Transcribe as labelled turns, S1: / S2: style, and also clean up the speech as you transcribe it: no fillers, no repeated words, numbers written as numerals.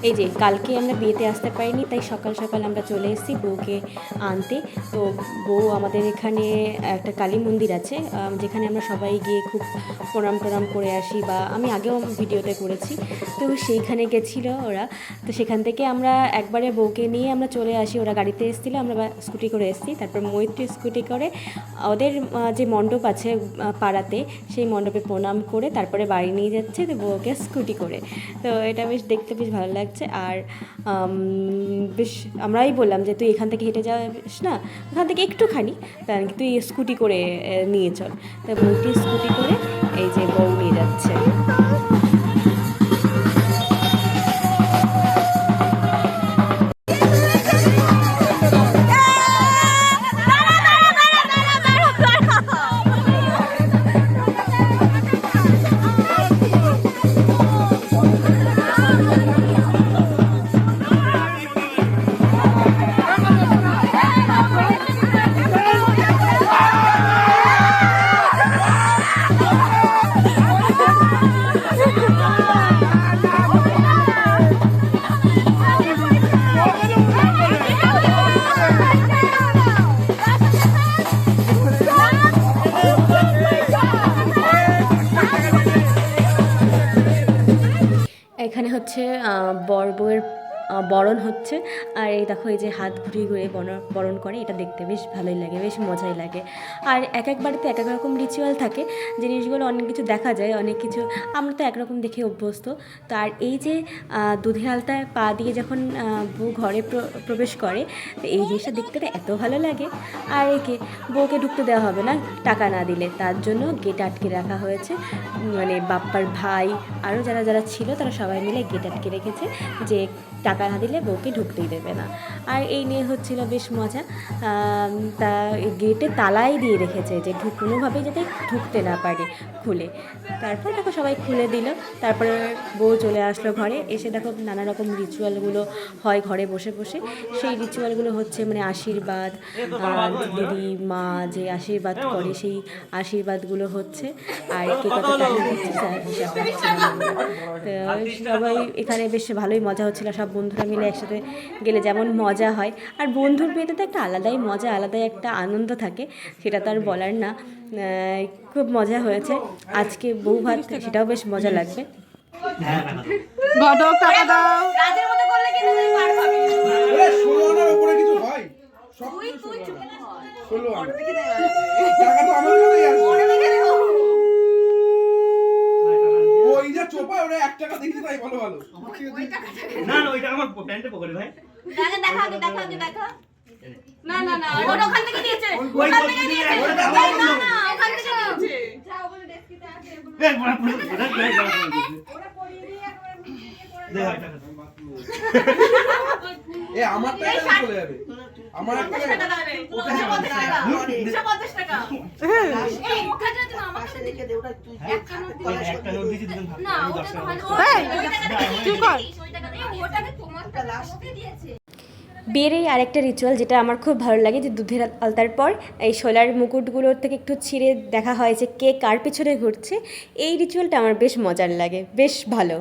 S1: এই যে কালকে আমরা বিয়েতে আসতে পারিনি, তাই সকাল সকাল আমরা চলে এসেছি বউকে আনতে। তো বউ আমাদের এখানে একটা কালী মন্দির আছে, যেখানে আমরা সবাই গিয়ে খুব প্রণাম টনাম করে আসি, বা আমি আগেও ভিডিওতে করেছি। তো সেইখানে গেছিলো ওরা, তো সেখান থেকে আমরা একবারে বউকে নিয়ে আমরা চলে আসি। ওরা গাড়িতে এসেছিলো, আমরা স্কুটি করে এসেছি। তারপর মৈত্রী স্কুটি করে ওদের যে মণ্ডপ আছে পাড়াতে, সেই মণ্ডপে প্রণাম করে তারপরে বাড়ি নিয়ে যাচ্ছে তো বউকে স্কুটি করে। তো এটা বেশ দেখতে বেশ ভালো লাগছে। আর বেশ আমরাই বললাম যে তুই এখান থেকে হেঁটে যাস না, ওখান থেকে একটুখানি, তুই স্কুটি করে নিয়ে চল। তো বউটি স্কুটি করে এই যে বউ নিয়ে যাচ্ছে। এখানে হচ্ছে বর বউয়ের বরণ হচ্ছে। আর এই দেখো এই যে হাত ঘুরিয়ে ঘুরিয়ে বরণ করে, এটা দেখতে বেশ ভালোই লাগে, বেশ মজাই লাগে। আর এক এক বাড়িতে এক এক রকম রিচুয়াল থাকে, জিনিসগুলো অনেক কিছু দেখা যায়, অনেক কিছু আমরা তো একরকম দেখে অভ্যস্ত। তো আর এই যে দুধের আলতায় পা দিয়ে যখন বউ ঘরে প্রবেশ করে, তো এই জিনিসটা দেখতে এত ভালো লাগে। আর একে বউকে ঢুকতে দেওয়া হবে না টাকা না দিলে, তার জন্য গেট আটকে রাখা হয়েছে। মানে বাপ্পার ভাই আরও যারা যারা ছিল তারা সবাই মিলে গেট আটকে রেখেছে যে টাকা না দিলে বউকে ঢুকতেই দেবে না। আর এই নিয়ে হচ্ছিল বেশ মজা। তা গেটে তালাই দিয়ে রেখেছে যে কোনোভাবেই যাতে ঢুকতে না পারে খুলে। তারপর দেখো সবাই খুলে দিল, তারপরে বউ চলে আসলো ঘরে। এসে দেখো নানা রকম রিচুয়ালগুলো হয় ঘরে বসে বসে। সেই রিচুয়ালগুলো হচ্ছে মানে আশীর্বাদ, দিদি মা যে আশীর্বাদ করে সেই আশীর্বাদগুলো হচ্ছে। আর কে কত টাকা দিচ্ছে হিসাব রাখছে। সবাই এখানে বেশ ভালোই মজা হচ্ছিলো, সব বন্ধুরা মিলে একসাথে গেলে যেমন মজা হয়। আর বন্ধুর বিয়েতে তো একটা আলাদাই মজা, আলাদাই একটা আনন্দ থাকে, সেটা তো আর বলার না। খুব মজা হয়েছে আজকে বউ ভাত, সেটাও বেশ মজা লাগবে।
S2: না না ওইটা আমার প্যান্টে পকেটে ভাই।
S3: দেখা না না না ওটা ওখান থেকে দিয়েছে, ওখান থেকে দিয়েছে, না না ওখান থেকে দিয়েছে। যাও বলে ডেস্কিতে আছে ওরা পরিয়ে দিয়ে একবার দে ভাই টাকা। এ আমার টাকা চলে যাবে, আমার টাকা দাও রে, 50 টাকা এই ওখানে তো আমার পাশে রেখে দে, ওটা তুই একটা নোট দিয়েছি দুজন থাকবে না, ওটা তো ভালো তুই কর ওই টাকা দে, ওটাকে তোমারটা লাস্টে দিয়েছে।
S1: বিয়ের এই আরেকটা রিচুয়াল যেটা আমার খুব ভালো লাগে, যে দুধের আলতার পর এই শোলার মুকুটগুলোর থেকে একটু ছিঁড়ে দেখা হয় যে কে কার পেছনে ঘুরছে। এই রিচুয়ালটা আমার বেশ মজার লাগে, বেশ ভালো।